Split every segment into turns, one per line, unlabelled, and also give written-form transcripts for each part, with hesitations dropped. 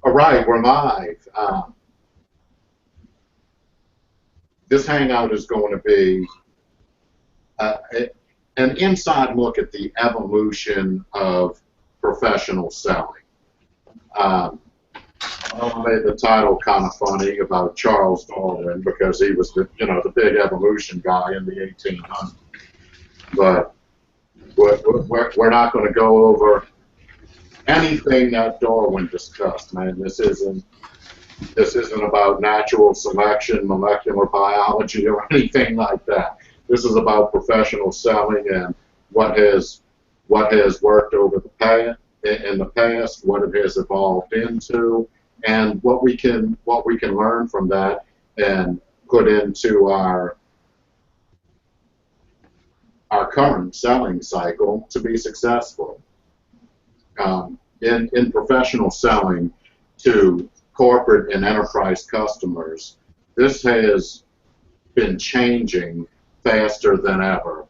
All right, we're live. This Hangout is going to be an inside look at the evolution of professional selling. I made the title kind of funny about Charles Darwin because he was the big evolution guy in the 1800s. But we're not going to go over anything that Darwin discussed, man. This isn't about natural selection, molecular biology, or anything like that. This is about professional selling and what has worked over in the past, what it has evolved into, and what we can learn from that and put into our current selling cycle to be successful. In professional selling to corporate and enterprise customers, this has been changing faster than ever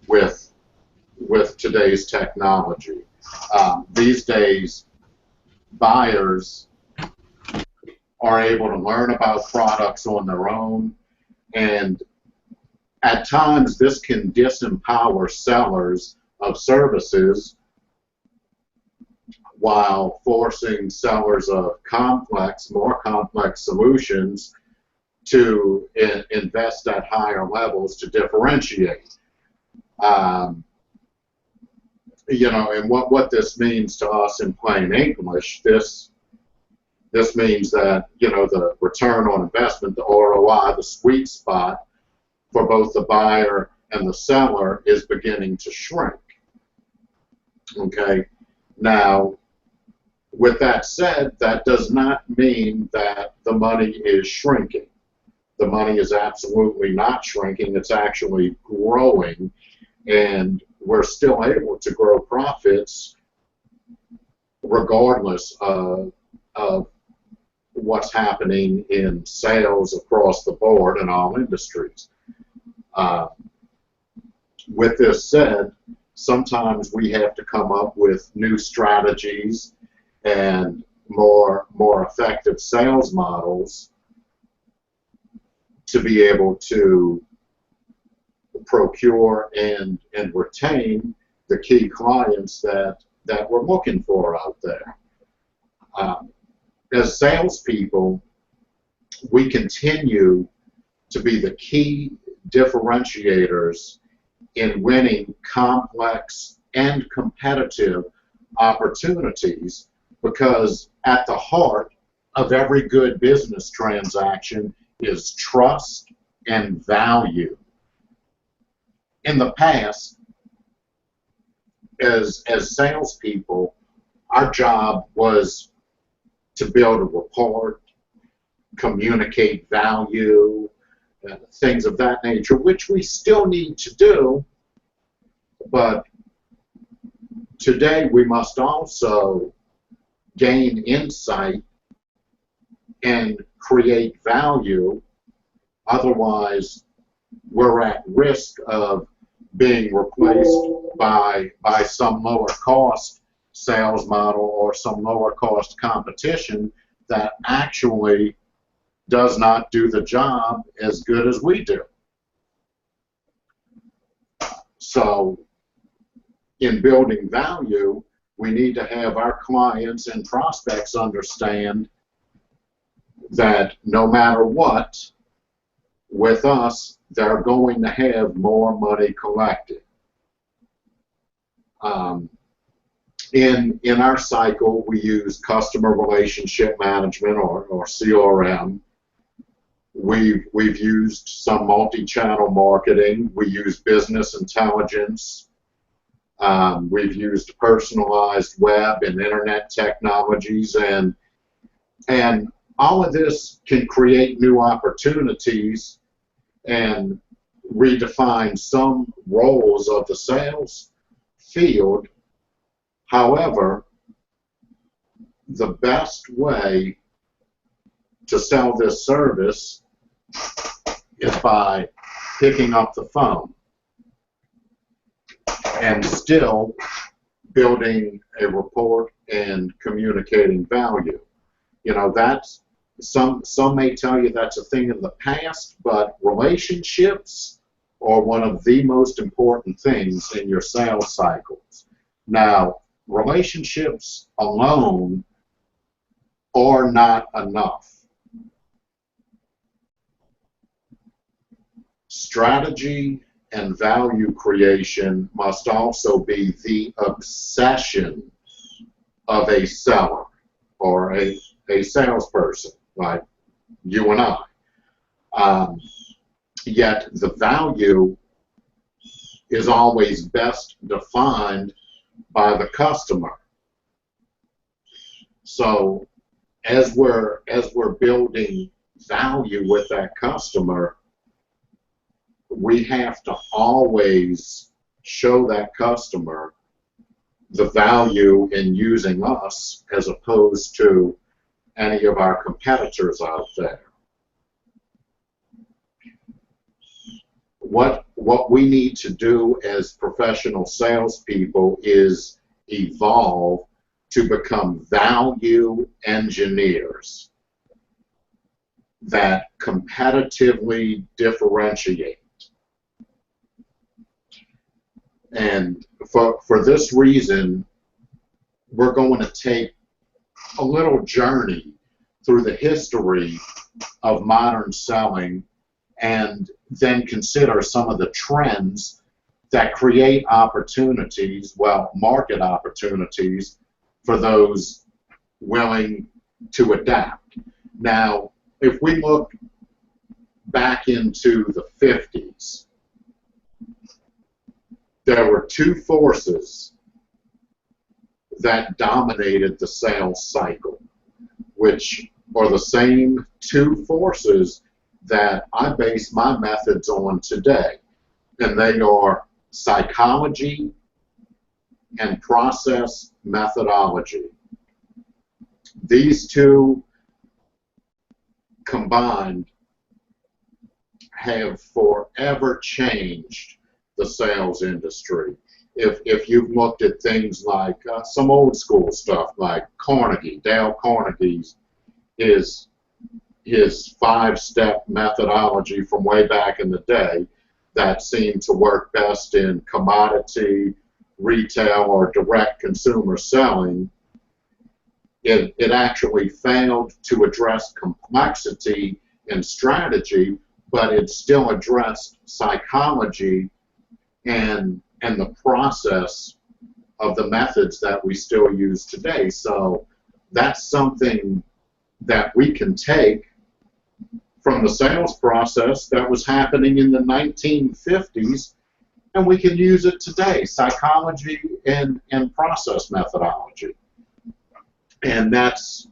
with today's technology. These days, buyers are able to learn about products on their own, and at times this can disempower sellers of services while forcing sellers of more complex solutions to invest at higher levels to differentiate. And what this means to us in plain English, this means that the return on investment, the ROI, the sweet spot for both the buyer and the seller is beginning to shrink. Okay, now, with that said, that does not mean that the money is shrinking. The money is absolutely not shrinking. It's actually growing, and we're still able to grow profits regardless of what's happening in sales across the board in all industries. With this said, sometimes we have to come up with new strategies and more effective sales models to be able to procure and retain the key clients that we're looking for out there. As salespeople, we continue to be the key differentiators in winning complex and competitive opportunities, because at the heart of every good business transaction is trust and value. In the past, as salespeople, our job was to build a rapport, communicate value, things of that nature, which we still need to do, but today we must also gain insight and create value. Otherwise, we're at risk of being replaced by some lower cost sales model or some lower cost competition that actually does not do the job as good as we do. So, in building value, we need to have our clients and prospects understand that no matter what, with us, they're going to have more money collected. In our cycle, we use customer relationship management or CRM. We've used some multi-channel marketing. We use business intelligence. We've used personalized web and internet technologies, and all of this can create new opportunities and redefine some roles of the sales field. However, the best way to sell this service is by picking up the phone and still building a rapport and communicating value. You know, that's some may tell you that's a thing of the past, but relationships are one of the most important things in your sales cycles. Now, relationships alone are not enough. Strategy and value creation must also be the obsession of a seller or a salesperson like you and I. Yet the value is always best defined by the customer. So as we're building value with that customer, we have to always show that customer the value in using us as opposed to any of our competitors out there. What we need to do as professional salespeople is evolve to become value engineers that competitively differentiate. And for this reason, we're going to take a little journey through the history of modern selling and then consider some of the trends that create opportunities, well, market opportunities for those willing to adapt. Now, if we look back into the 50s, there were two forces that dominated the sales cycle, which are the same two forces that I base my methods on today, and they are psychology and process methodology. These two combined have forever changed the sales industry. If you've looked at things like some old school stuff like Dale Carnegie's his 5-step methodology from way back in the day that seemed to work best in commodity, retail, or direct consumer selling, it actually failed to address complexity and strategy, but it still addressed psychology and the process of the methods that we still use today. So that's something that we can take from the sales process that was happening in the 1950s, and we can use it today, psychology and process methodology. And that's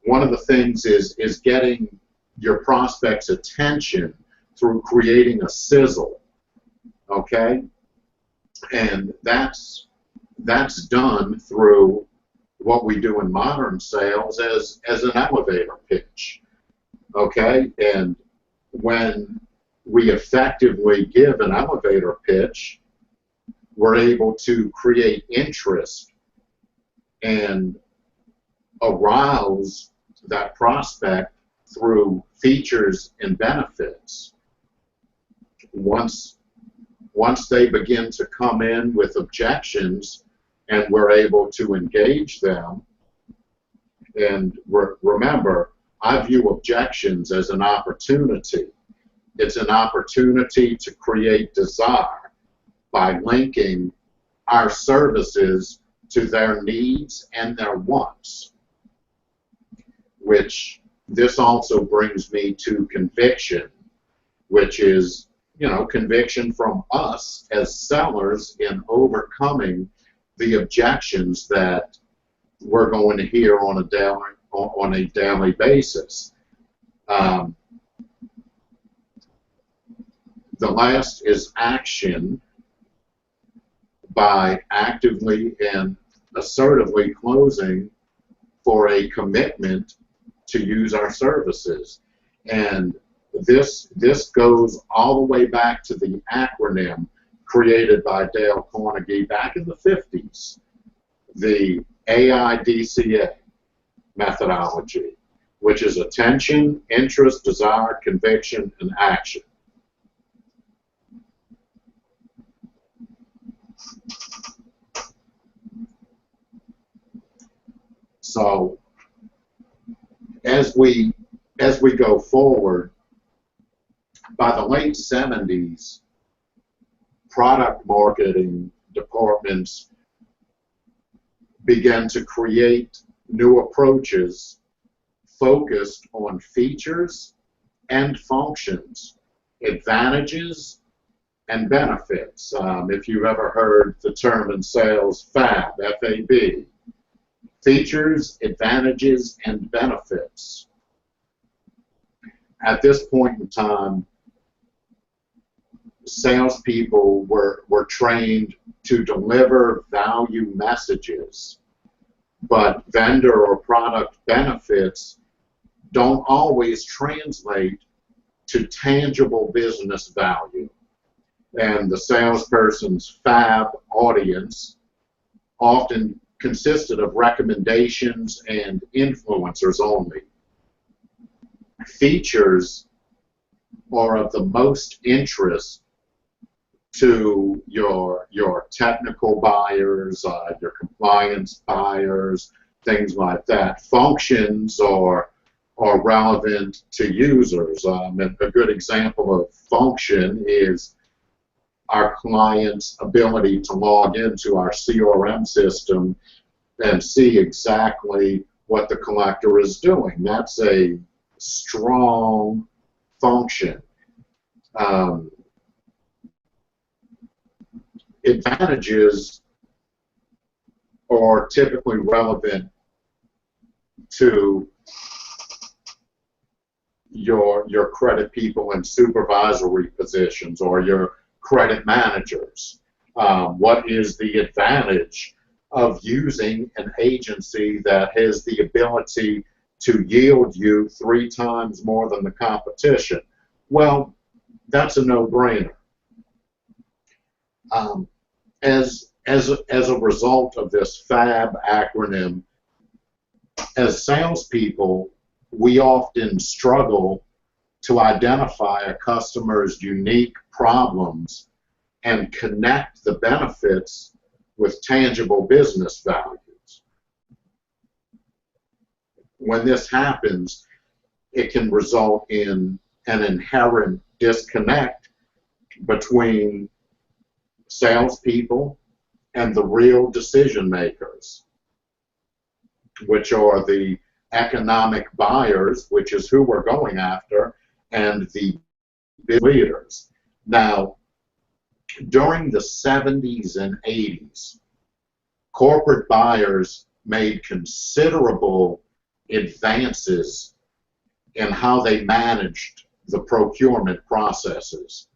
one of the things is getting your prospect's attention through creating a sizzle, okay? And that's done through what we do in modern sales as an elevator pitch, okay? And when we effectively give an elevator pitch, we're able to create interest and arouse that prospect through features and benefits. Once they begin to come in with objections and we're able to engage them, and remember, I view objections as an opportunity. It's an opportunity to create desire by linking our services to their needs and their wants, which this also brings me to conviction, which is, conviction from us as sellers in overcoming the objections that we're going to hear on a daily basis. The last is action, by actively and assertively closing for a commitment to use our services. And this goes all the way back to the acronym created by Dale Carnegie back in the 50s, the AIDCA. methodology, which is attention, interest, desire, conviction, and action. So as we go forward, by the late 70s, product marketing departments began to create new approaches focused on features and functions, advantages and benefits. If you've ever heard the term in sales, FAB, F-A-B, features, advantages, and benefits. At this point in time, salespeople were trained to deliver value messages, but vendor or product benefits don't always translate to tangible business value. And the salesperson's FAB audience often consisted of recommendations and influencers only. Features are of the most interest to your technical buyers, your compliance buyers, things like that. Functions are relevant to users. And a good example of function is our client's ability to log into our CRM system and see exactly what the collector is doing. That's a strong function. Advantages are typically relevant to your credit people in supervisory positions or your credit managers. What is the advantage of using an agency that has the ability to yield you 3 times more than the competition? Well, that's a no-brainer. As a result of this FAB acronym, as salespeople, we often struggle to identify a customer's unique problems and connect the benefits with tangible business values. When this happens, it can result in an inherent disconnect between salespeople and the real decision makers, which are the economic buyers, which is who we're going after, and the business leaders. Now, during the 70s and 80s, corporate buyers made considerable advances in how they managed the procurement processes.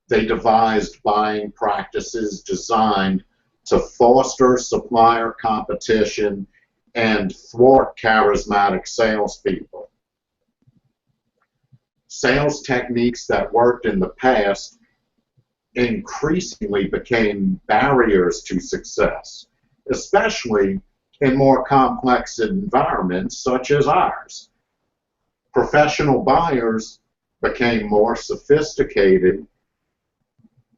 They devised buying practices designed to foster supplier competition and thwart charismatic salespeople. Sales techniques that worked in the past increasingly became barriers to success, especially in more complex environments such as ours. Professional buyers became more sophisticated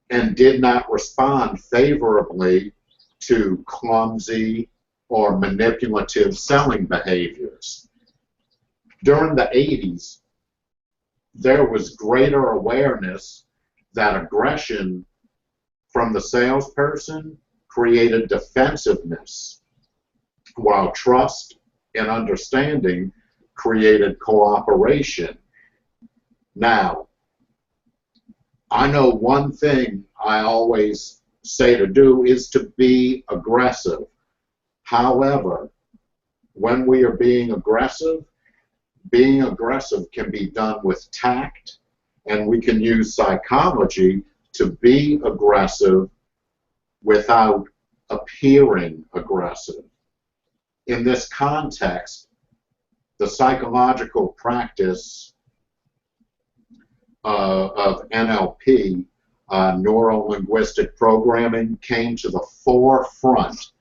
and did not respond favorably to clumsy or manipulative selling behaviors. During the 80s, there was greater awareness that aggression from the salesperson created defensiveness, while trust and understanding created cooperation. Now, I know one thing I always say to do is to be aggressive. However, when we are being aggressive can be done with tact, and we can use psychology to be aggressive without appearing aggressive. In this context, the psychological practice of NLP, neuro-linguistic programming, came to the forefront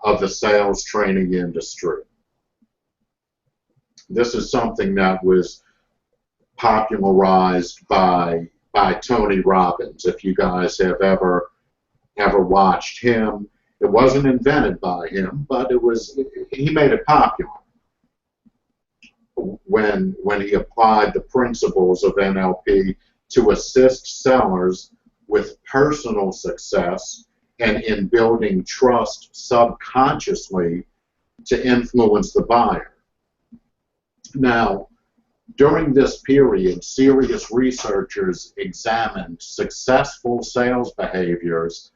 of the sales training industry. This is something that was popularized by Tony Robbins. If you guys have ever watched him, it wasn't invented by him, but he made it popular when he applied the principles of NLP to assist sellers with personal success and in building trust subconsciously to influence the buyer. Now, during this period, serious researchers examined successful sales behaviors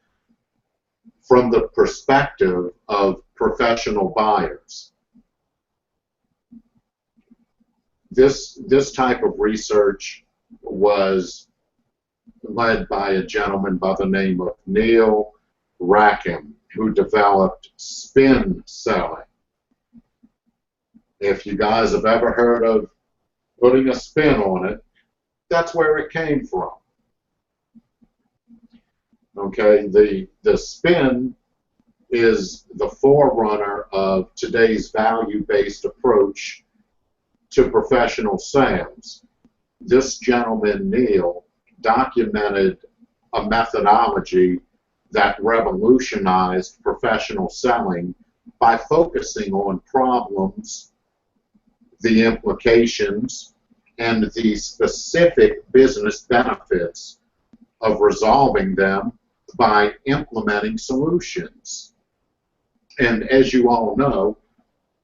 from the perspective of professional buyers. This type of research was led by a gentleman by the name of Neil Rackham, who developed spin selling. If you guys have ever heard of putting a spin on it, that's where it came from. Okay, the spin is the forerunner of today's value-based approach to professional sales. This gentleman, Neil, documented a methodology that revolutionized professional selling by focusing on problems, the implications, and the specific business benefits of resolving them by implementing solutions. And as you all know,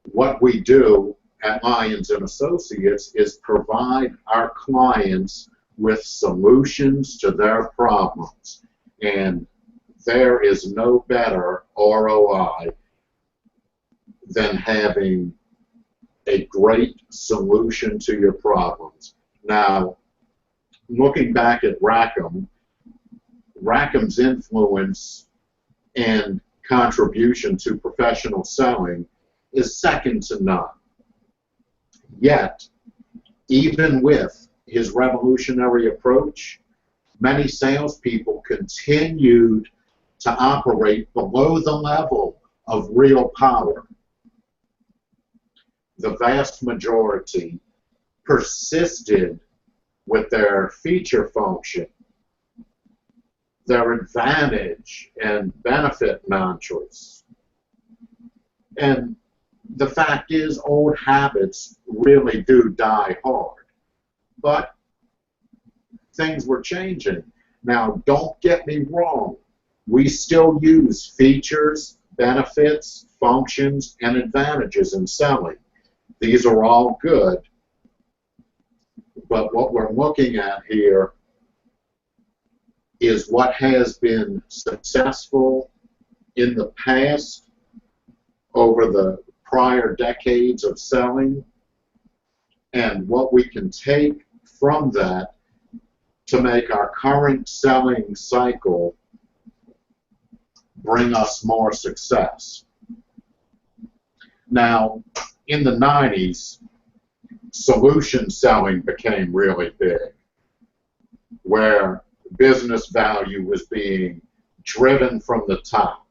what we do at Lyons and Associates is provide our clients with solutions to their problems. And there is no better ROI than having a great solution to your problems. Now, looking back at Rackham's influence and contribution to professional selling is second to none. Yet, even with his revolutionary approach, many salespeople continued to operate below the level of real power. The vast majority persisted with their feature function, their advantage and benefit mantras. And the fact is, old habits really do die hard. But things were changing. Now, don't get me wrong. We still use features, benefits, functions, and advantages in selling. These are all good. But what we're looking at here is what has been successful in the past over the prior decades of selling, and what we can take from that to make our current selling cycle bring us more success. Now, in the 90s, solution selling became really big, where business value was being driven from the top.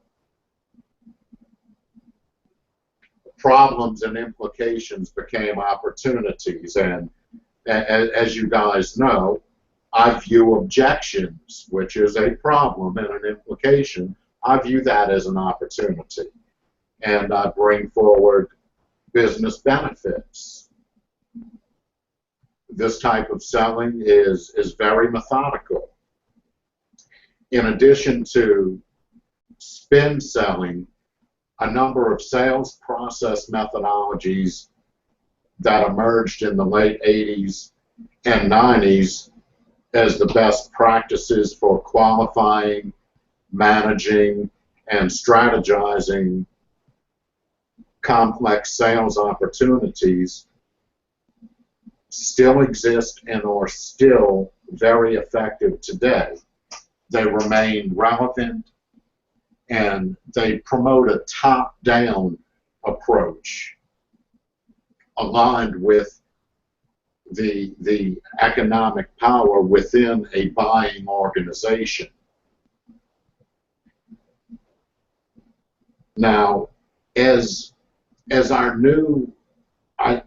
Problems and implications became opportunities, and as you guys know, I view objections, which is a problem and an implication, I view that as an opportunity. And I bring forward business benefits. This type of selling is very methodical. In addition to spin selling, a number of sales process methodologies that emerged in the late 80s and 90s as the best practices for qualifying, managing, and strategizing complex sales opportunities still exist and are still very effective today. They remain relevant, and they promote a top-down approach aligned with the economic power within a buying organization. Now, as our new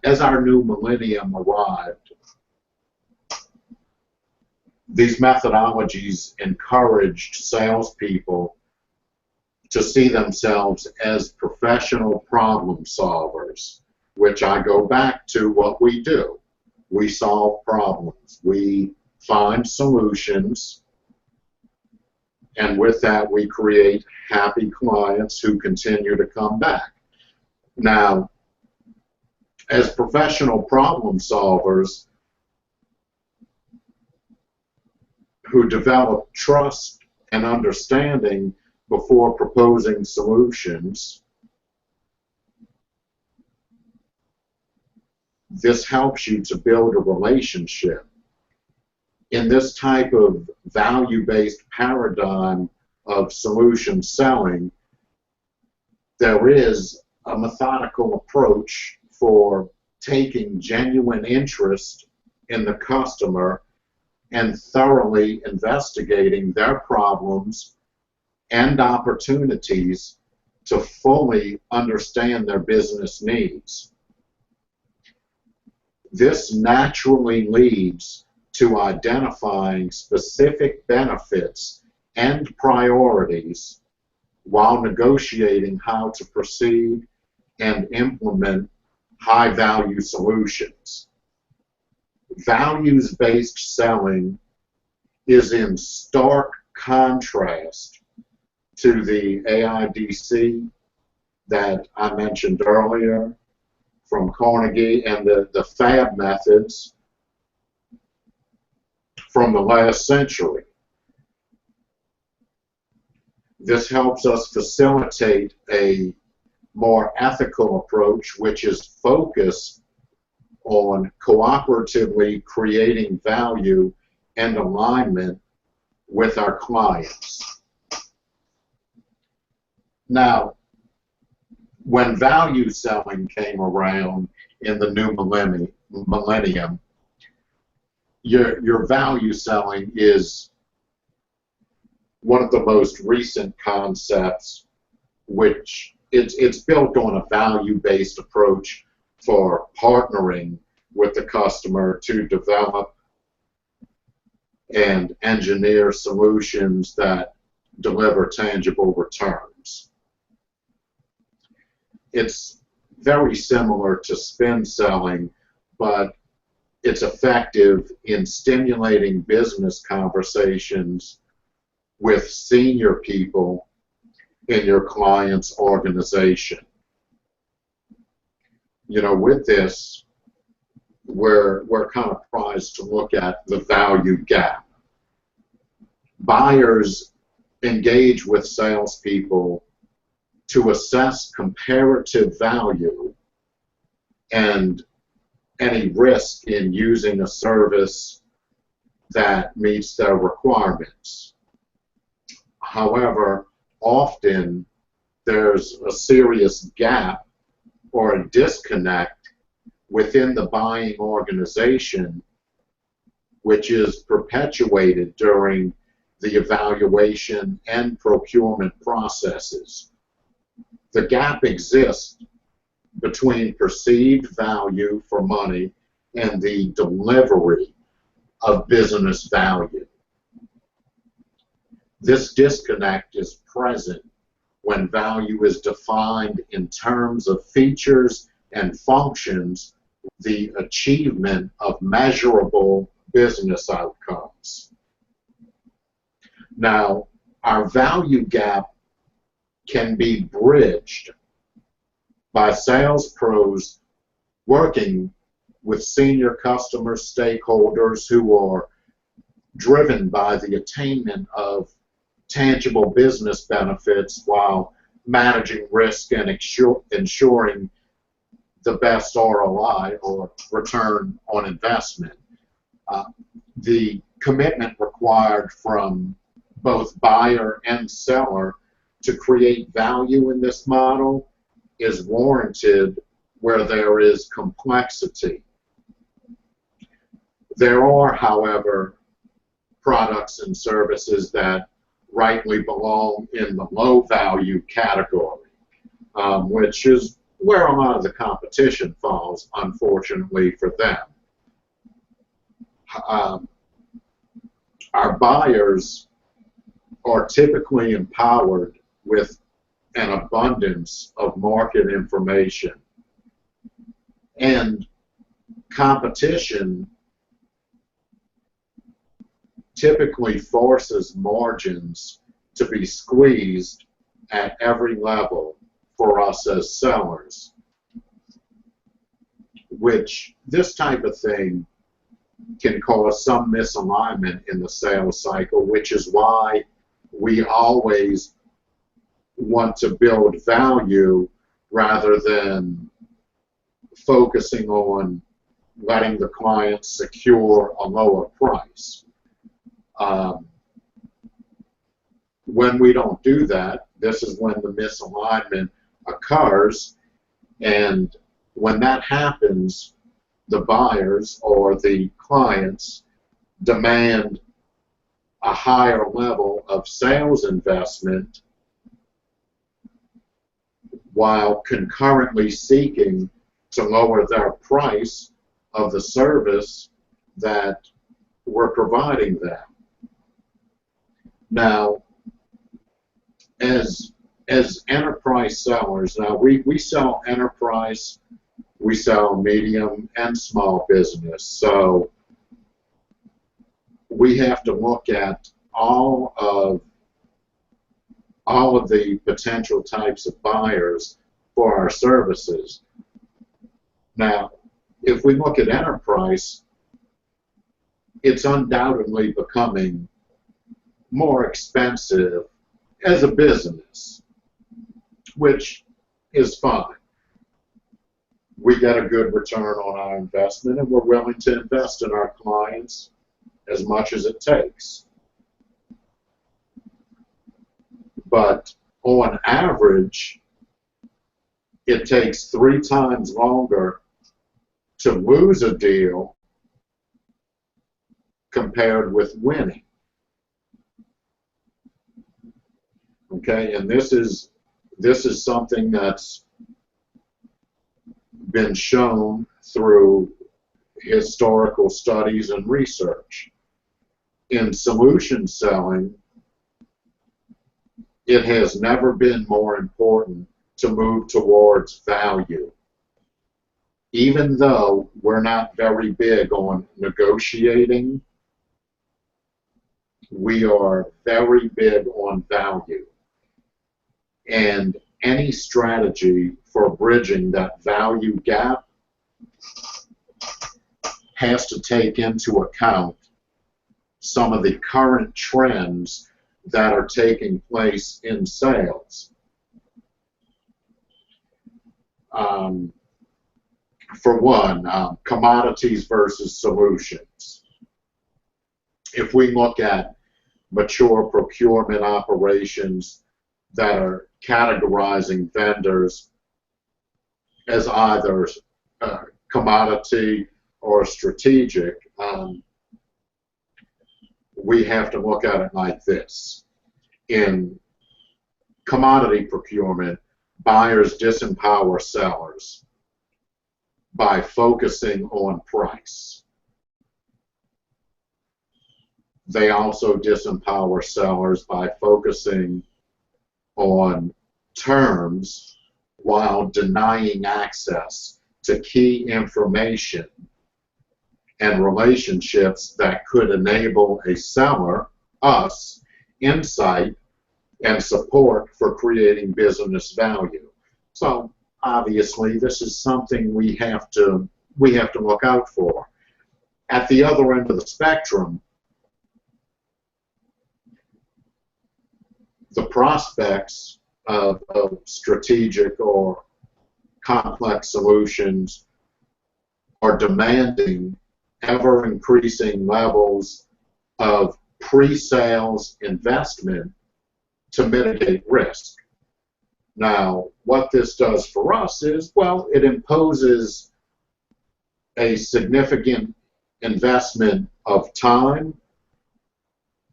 as our new millennium arrived, these methodologies encouraged salespeople to see themselves as professional problem solvers, which I go back to what we do. We solve problems. We find solutions, and with that we create happy clients who continue to come back. Now, as professional problem solvers who develop trust and understanding before proposing solutions, this helps you to build a relationship. In this type of value-based paradigm of solution selling, there is a methodical approach for taking genuine interest in the customer and thoroughly investigating their problems and opportunities to fully understand their business needs. This naturally leads to identifying specific benefits and priorities while negotiating how to proceed and implement high-value solutions. Values-based selling is in stark contrast to the AIDC that I mentioned earlier from Carnegie and the FAB methods from the last century. This helps us facilitate a more ethical approach, which is focused on cooperatively creating value and alignment with our clients. Now, when value selling came around in the new millennium, your value selling is one of the most recent concepts, which it's built on a value-based approach for partnering with the customer to develop and engineer solutions that deliver tangible returns. It's very similar to spin selling, but it's effective in stimulating business conversations with senior people in your client's organization. You know, with this, we're kind of prized to look at the value gap. Buyers engage with salespeople to assess comparative value and any risk in using a service that meets their requirements. However, often there's a serious gap or a disconnect within the buying organization, which is perpetuated during the evaluation and procurement processes. The gap exists between perceived value for money and the delivery of business value. This disconnect is present when value is defined in terms of features and functions, the achievement of measurable business outcomes. Now, our value gap can be bridged by sales pros working with senior customer stakeholders who are driven by the attainment of tangible business benefits while managing risk and ensuring the best ROI, or return on investment. The commitment required from both buyer and seller to create value in this model is warranted where there is complexity. There are, however, products and services that rightly belong in the low value category, which is where a lot of the competition falls, unfortunately for them. Our buyers are typically empowered with an abundance of market information, and competition typically forces margins to be squeezed at every level for us as sellers, which this type of thing can cause some misalignment in the sales cycle, which is why we always want to build value rather than focusing on letting the client secure a lower price. When we don't do that, this is when the misalignment occurs, and when that happens, the buyers or the clients demand a higher level of sales investment while concurrently seeking to lower their price of the service that we're providing them. Now, as enterprise sellers, now we sell enterprise, we sell medium and small business, so we have to look at all of the potential types of buyers for our services. Now, if we look at enterprise, it's undoubtedly becoming more expensive as a business, which is fine. We get a good return on our investment, and we're willing to invest in our clients as much as it takes. But on average, it takes 3 times longer to lose a deal compared with winning. Okay, and this is something that's been shown through historical studies and research. In solution selling, it has never been more important to move towards value. Even though we're not very big on negotiating, we are very big on value. And any strategy for bridging that value gap has to take into account some of the current trends that are taking place in sales. For one, commodities versus solutions. If we look at mature procurement operations that are categorizing vendors as either commodity or strategic, we have to look at it like this. In commodity procurement, buyers disempower sellers by focusing on price. They also disempower sellers by focusing on terms while denying access to key information and relationships that could enable a seller, us, insight and support for creating business value. So obviously this is something we have to look out for. At the other end of the spectrum, the prospects of strategic or complex solutions are demanding ever-increasing levels of pre-sales investment to mitigate risk. Now, what this does for us is, well, it imposes a significant investment of time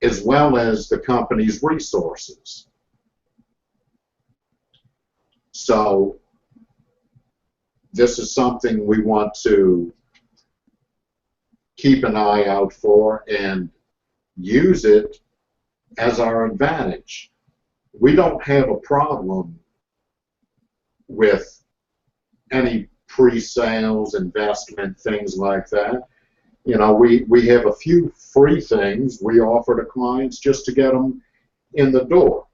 as well as the company's resources. So this is something we want to keep an eye out for and use it as our advantage. We don't have a problem with any pre-sales, investment, things like that. You know, we have a few free things we offer to clients just to get them in the door.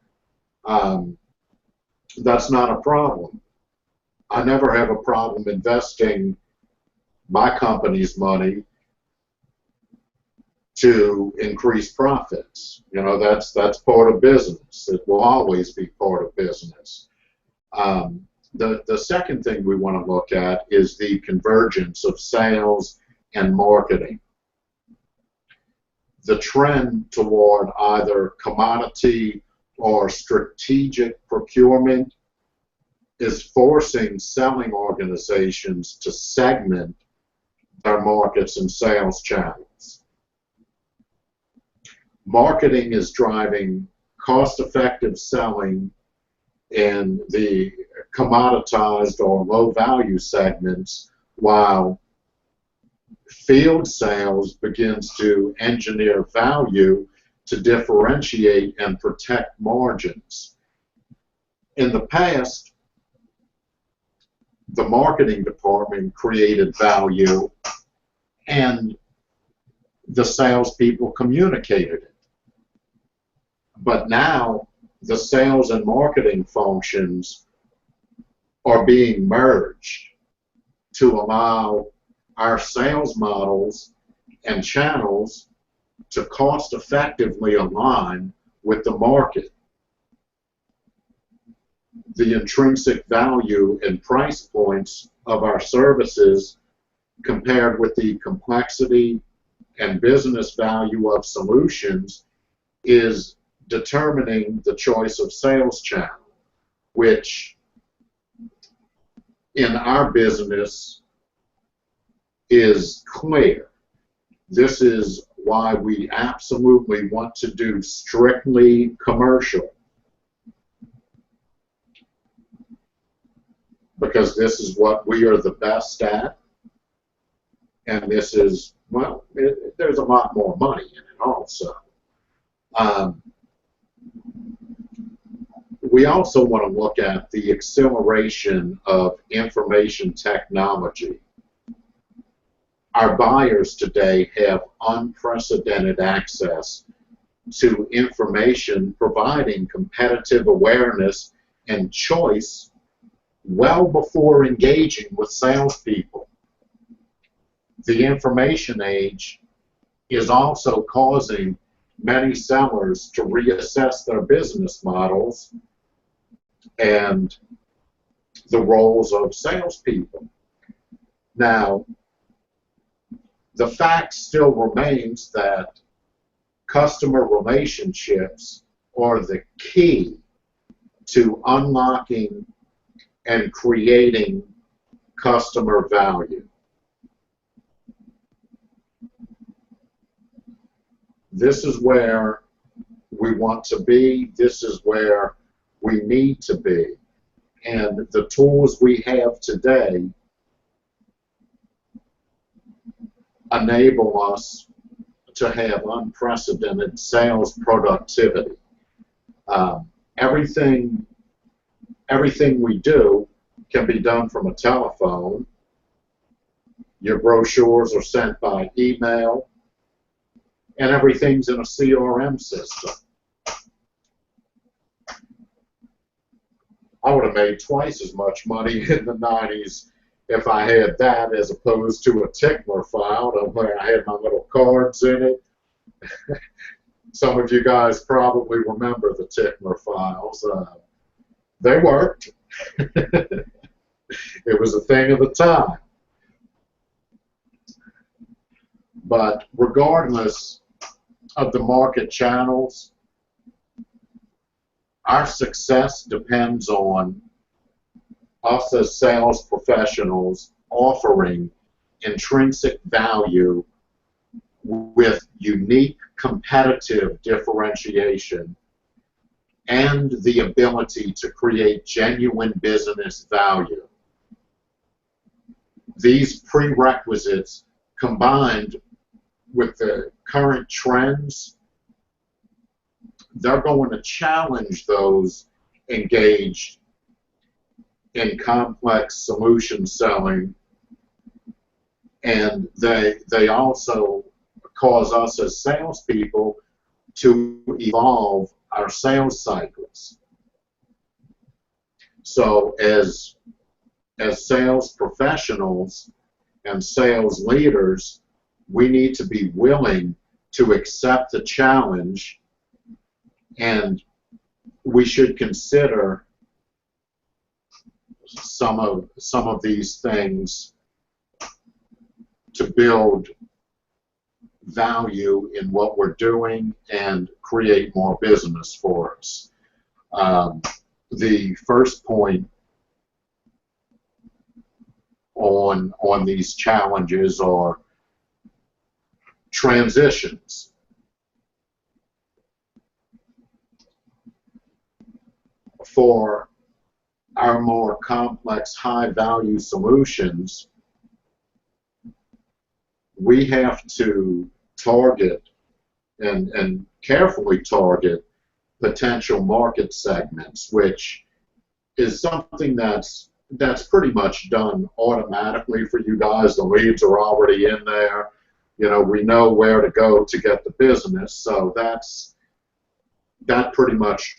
That's not a problem. I never have a problem investing my company's money to increase profits. You know, that's part of business. It will always be part of business. The second thing we want to look at is the convergence of sales and marketing. The trend toward either commodity or strategic procurement is forcing selling organizations to segment their markets and sales channels. Marketing is driving cost-effective selling in the commoditized or low-value segments, while field sales begins to engineer value to differentiate and protect margins. In the past, the marketing department created value and the salespeople communicated it. But now the sales and marketing functions are being merged to allow our sales models and channels to cost effectively align with the market. The intrinsic value and price points of our services compared with the complexity and business value of solutions is determining the choice of sales channel, which in our business is clear. This is why we absolutely want to do strictly commercial, because this is what we are the best at, and this is, well, there's a lot more money in it also. We also want to look at the acceleration of information technology. Our buyers today have unprecedented access to information, providing competitive awareness and choice well before engaging with salespeople. The information age is also causing many sellers to reassess their business models and the roles of salespeople. Now, the fact still remains that customer relationships are the key to unlocking and creating customer value. This is where we want to be. This is where we need to be. And the tools we have today enable us to have unprecedented sales productivity. Everything we do can be done from a telephone. Your brochures are sent by email, and everything's in a CRM system. I would have made twice as much money in the 90s if I had that, as opposed to a tickler file where I had my little cards in it. Some of you guys probably remember the tickler files. They worked. It was a thing of the time. But regardless of the market channels, our success depends on us as sales professionals offering intrinsic value with unique competitive differentiation and the ability to create genuine business value. these prerequisites combined with the current trends, they're going to challenge those engaged in complex solution selling, and they also cause us as salespeople to evolve our sales cycles. So as sales professionals and sales leaders, we need to be willing to accept the challenge, and we should consider some of these things to build value in what we're doing and create more business for us. The first point on these challenges are transitions. For our more complex, high-value solutions, we have to target and carefully target potential market segments, which is something that's pretty much done automatically for you guys. The leads are already in there. You know, we know where to go to get the business, so that pretty much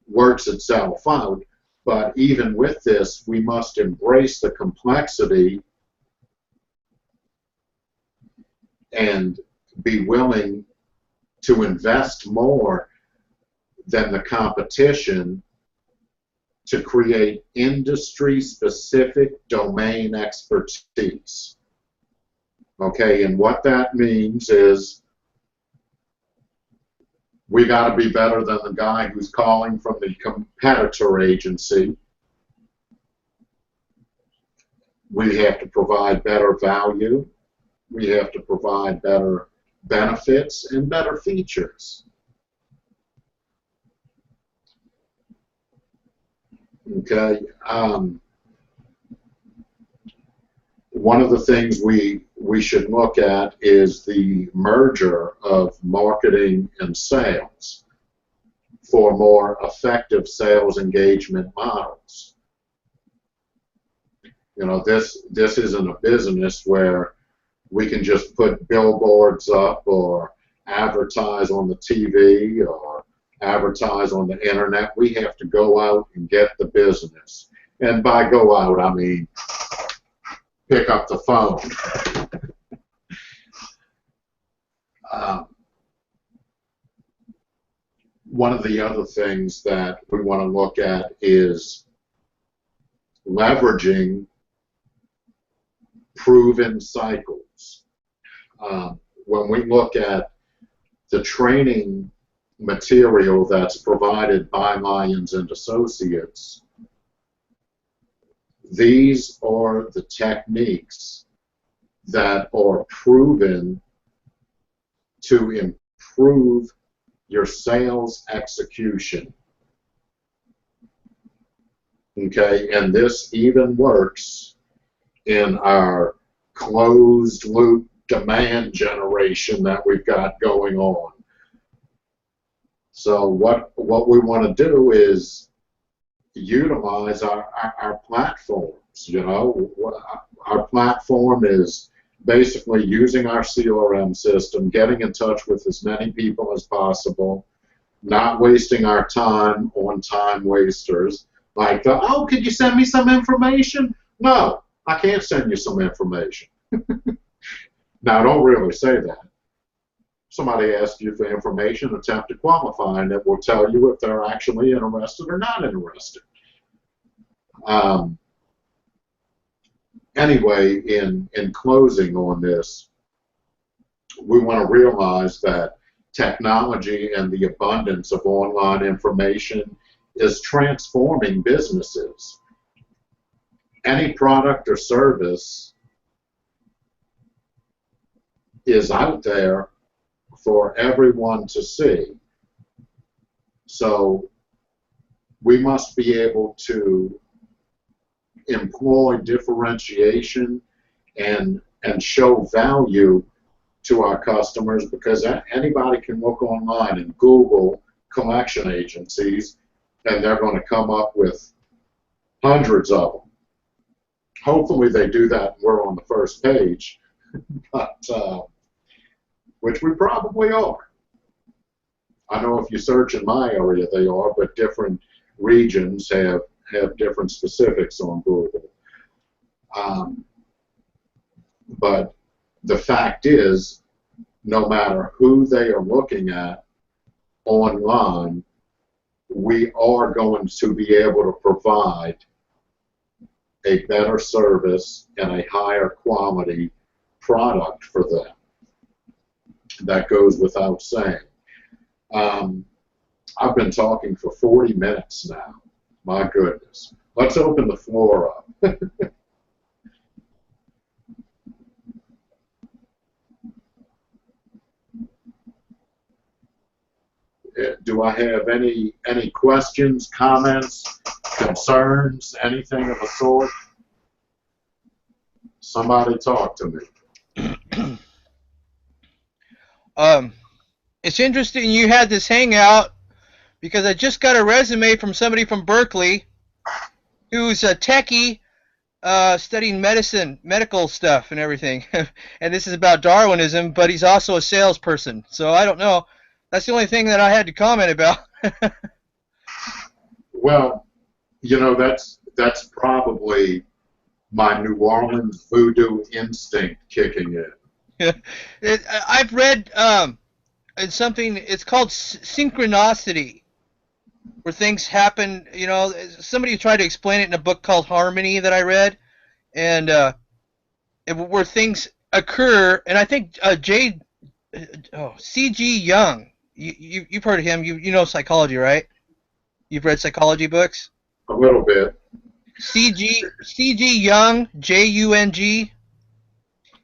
works itself out. But even with this, we must embrace the complexity and be willing to invest more than the competition to create industry-specific domain expertise. Okay, and what that means is we got to be better than the guy who's calling from the competitor agency. We have to provide better value. We have to provide better benefits and better features. Okay. One of the things we should look at is the merger of marketing and sales for more effective sales engagement models. You know, this isn't a business where we can just put billboards up or advertise on the TV or advertise on the internet. We have to go out and get the business. And by go out, I mean pick up the phone. One of the other things that we want to look at is leveraging proven cycles. When we look at the training material that's provided by Lyons and Associates, these are the techniques that are proven to improve your sales execution. Okay, and this even works in our closed loop demand generation that we've got going on. So what we want to do is utilize our platforms. You know, our platform is basically using our CRM system, getting in touch with as many people as possible, not wasting our time on time wasters. Like, oh, could you send me some information? No, I can't send you some information. Now, don't really say that. Somebody asks you for information, attempt to qualify, and it will tell you if they're actually interested or not interested. Anyway, in closing on this, we want to realize that technology and the abundance of online information is transforming businesses. Any product or service is out there for everyone to see. So we must be able to employ differentiation and show value to our customers, because anybody can look online and Google collection agencies, and they're going to come up with hundreds of them. Hopefully they do that and we're on the first page, but which we probably are. I know if you search in my area they are, but different regions have different specifics on Google. But the fact is, no matter who they are looking at online, we are going to be able to provide a better service and a higher quality product for them. That goes without saying. I've been talking for 40 minutes now. My goodness. Let's open the floor up. Do I have any questions, comments, concerns, anything of the sort? Somebody talk to me.
It's interesting you had this hangout, because I just got a resume from somebody from Berkeley who's a techie studying medical stuff and everything. And this is about Darwinism, but he's also a salesperson. So I don't know. That's the only thing that I had to comment about.
Well, you know, that's probably my New Orleans voodoo instinct kicking in.
I've read it's something, it's called synchronicity, where things happen. You know, somebody tried to explain it in a book called Harmony that I read, and where things occur. And I think C.G. Jung, you've heard of him. You know psychology, right? You've read psychology books?
A little bit.
C.G. Jung, J-U-N-G.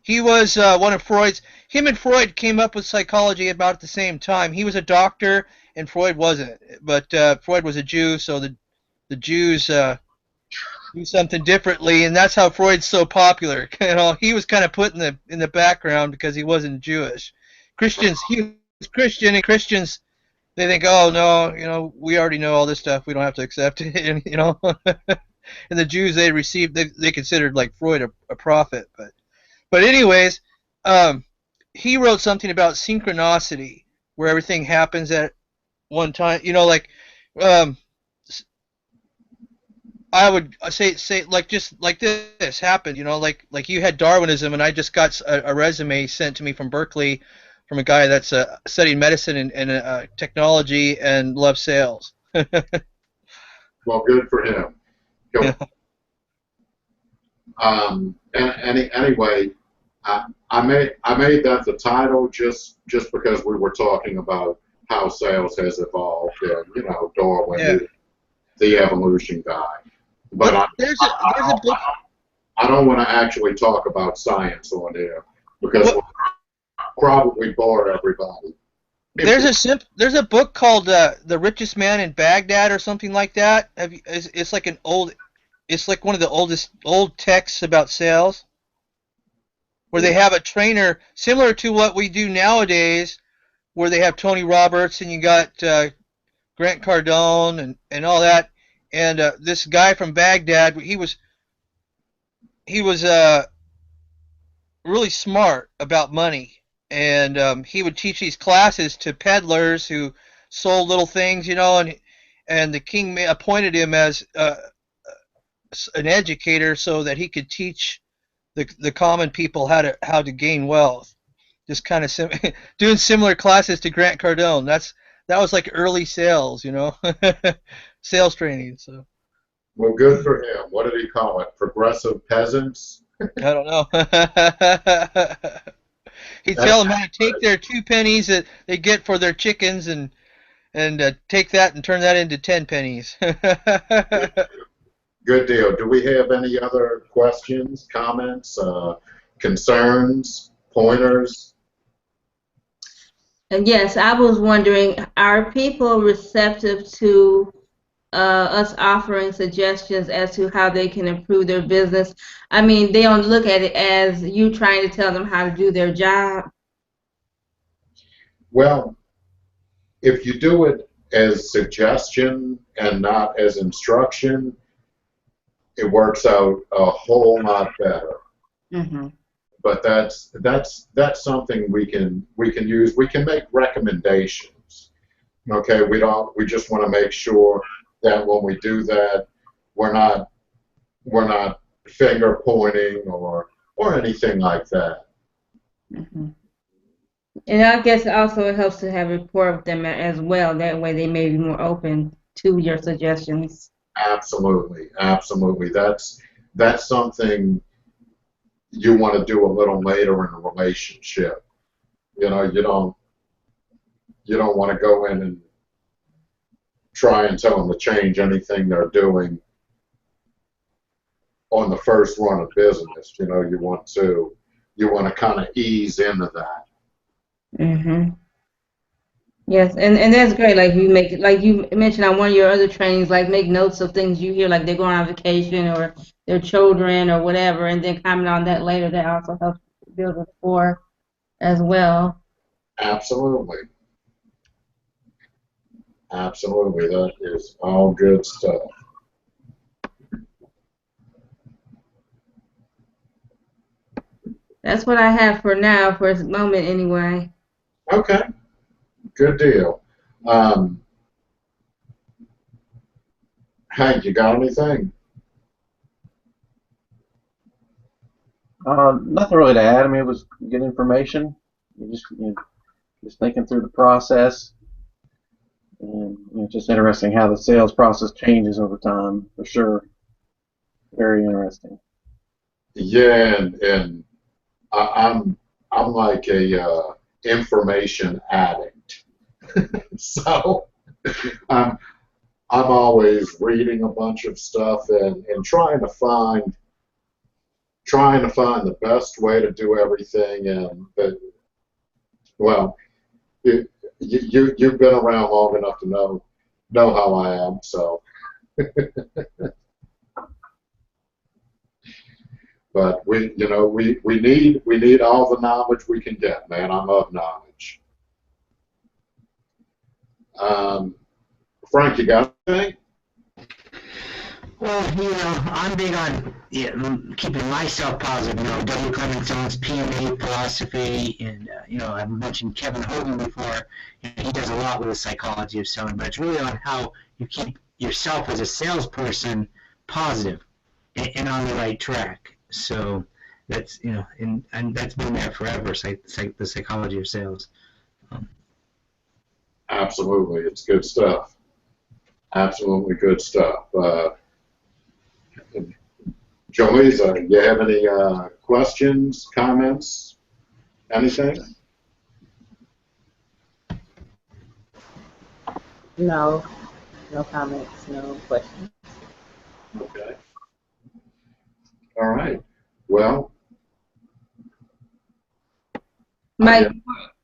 He was one of Freud's. Him and Freud came up with psychology about at the same time. He was a doctor, and Freud wasn't. But Freud was a Jew, so the Jews do something differently, and that's how Freud's so popular. You know, he was kind of put in the background because he wasn't Jewish. Christians, he was Christian, and Christians, they think, oh no, you know, we already know all this stuff. We don't have to accept it, and, you know. And the Jews, they considered like Freud a prophet, but anyways, he wrote something about synchronicity, where everything happens at one time. You know, like I would say like just like this happened. You know, like you had Darwinism, and I just got a resume sent to me from Berkeley from a guy that's studying medicine and technology and loves sales.
Well, good for him.
Yeah.
Anyway, I made that the title just because we were talking about how sales has evolved, and you know, Darwin, the evolution guy. But I don't want to actually talk about science on here, because we'll probably bore everybody.
There's a book called The Richest Man in Baghdad or something like that. It's like one of the old texts about sales, where they have a trainer similar to what we do nowadays, where they have Tony Roberts and you got Grant Cardone and all that, and this guy from Baghdad, he was really smart about money, and he would teach these classes to peddlers who sold little things, you know, and the king appointed him as an educator so that he could teach the common people how to gain wealth. Just kind of doing similar classes to Grant Cardone. That was like early sales, you know, sales training. So.
Well, good for him. What did he call it? Progressive peasants?
I don't know. He'd tell them how to take their 2 pennies that they get for their chickens and take that and turn that into 10 pennies.
Good deal. Do we have any other questions, comments, concerns, pointers?
And yes, I was wondering, are people receptive to us offering suggestions as to how they can improve their business. I mean, they don't look at it as you trying to tell them how to do their job.
Well, if you do it as suggestion and not as instruction, it works out a whole lot better.
Mm-hmm.
But that's something we can use. We can make recommendations. Okay, we just want to make sure that when we do that, we're not finger pointing or anything like that.
Mm-hmm. And I guess also it helps to have rapport with them as well. That way they may be more open to your suggestions.
Absolutely, absolutely. That's something you want to do a little later in a relationship. You know, you don't want to go in and try and tell them to change anything they're doing on the first run of business. You know, you want to kind of ease into that.
Mm-hmm. Yes, and that's great. Like like you mentioned on one of your other trainings, like make notes of things you hear, like they're going on vacation or their children or whatever, and then comment on that later. That also helps build rapport as well.
Absolutely. Absolutely. That is all good stuff.
That's what I have for now, for this moment anyway.
Okay. Good deal. Hank, you got anything?
Nothing really to add. I mean, it was good information. Just thinking through the process, and it's just interesting how the sales process changes over time, for sure. Very interesting.
Yeah, and I'm like a information addict. So I'm always reading a bunch of stuff and trying to find the best way to do everything. And well, you've been around long enough to know how I am. So, but we need all the knowledge we can get, man. I love knowledge. Frank, you got anything?
Well, I'm big on keeping myself positive. W. Clement Stone's PMA philosophy, and I've mentioned Kevin Hogan before. He does a lot with the psychology of selling, but it's really on how you keep yourself as a salesperson positive and on the right track. So that's and that's been there forever. The psychology of sales.
Absolutely, it's good stuff. Absolutely good stuff. Jolisa, do you have any questions, comments, anything?
No, no comments, no questions.
Okay. All right. Well,
Mike,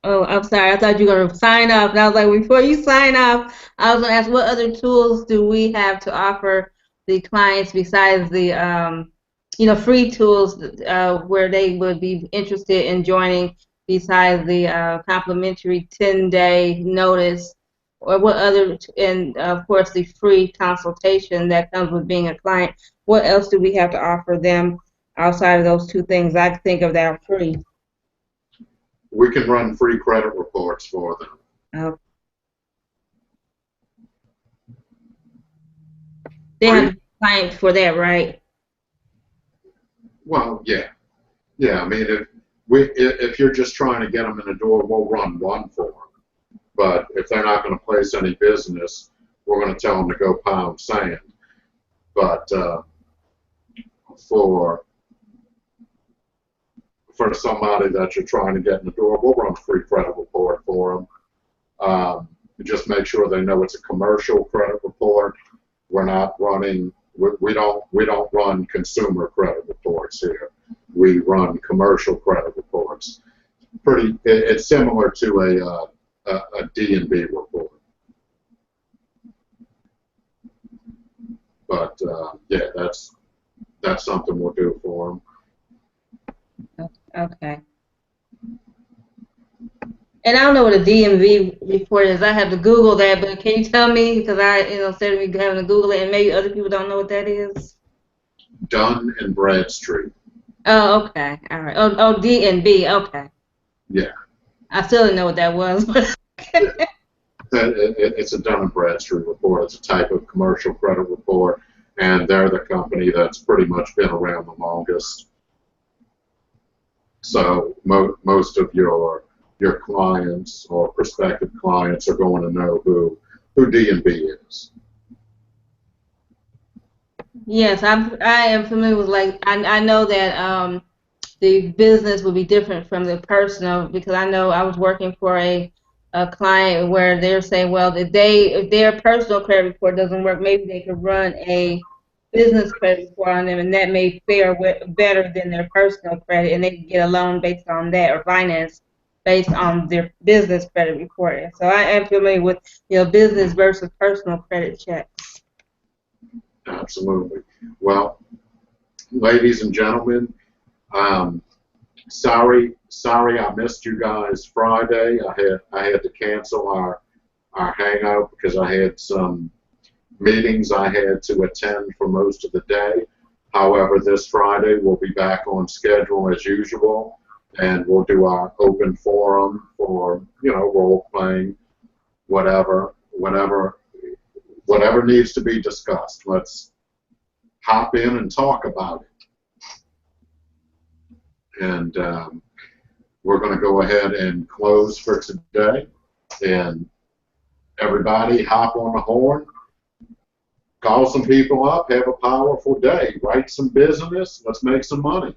oh, I'm sorry. I thought you were going to sign off. And I was like, before you sign off, I was going to ask what other tools do we have to offer the clients besides the, free tools where they would be interested in joining besides the complimentary 10-day notice, or what other, and of course the free consultation that comes with being a client. What else do we have to offer them outside of those two things I think of that are free?
we can run free credit reports for them.
Oh. They have a client for that, right?
Well, yeah. Yeah, I mean, if you're just trying to get them in the door, we'll run one for them. But if they're not going to place any business, we're going to tell them to go pound sand. But for somebody that you're trying to get in the door, we'll run a free credit report for them. Just make sure they know it's a commercial credit report. We're not running. We don't run consumer credit reports here. We run commercial credit reports. It's similar to a D&B report. But yeah, that's something we'll do for them.
Okay. And I don't know what a DMV report is. I have to Google that, but can you tell me? Because instead of me having to Google it, and maybe other people don't know what that is.
Dun and Bradstreet.
Oh, okay. All right. Oh, D&B. Okay.
Yeah.
I still didn't know what that was.
It's a Dun and Bradstreet report. It's a type of commercial credit report, and they're the company that's pretty much been around the longest. So most of your clients or prospective clients are going to know who D&B is.
Yes, I am familiar with, like, I know that the business would be different from the personal, because I know I was working for a client where they're saying, well, if their personal credit report doesn't work, maybe they could run a business credit report on them, and that may fare better than their personal credit, and they can get a loan based on that, or finance based on their business credit report. So I am familiar with, business versus personal credit checks.
Absolutely. Well, ladies and gentlemen, sorry I missed you guys Friday. I had to cancel our hangout because I had some meetings I had to attend for most of the day. However, this Friday we'll be back on schedule as usual, and we'll do our open forum for role playing, whatever needs to be discussed. Let's hop in and talk about it. And we're going to go ahead and close for today. And everybody, hop on the horn, call some people up, have a powerful day, write some business, let's make some money.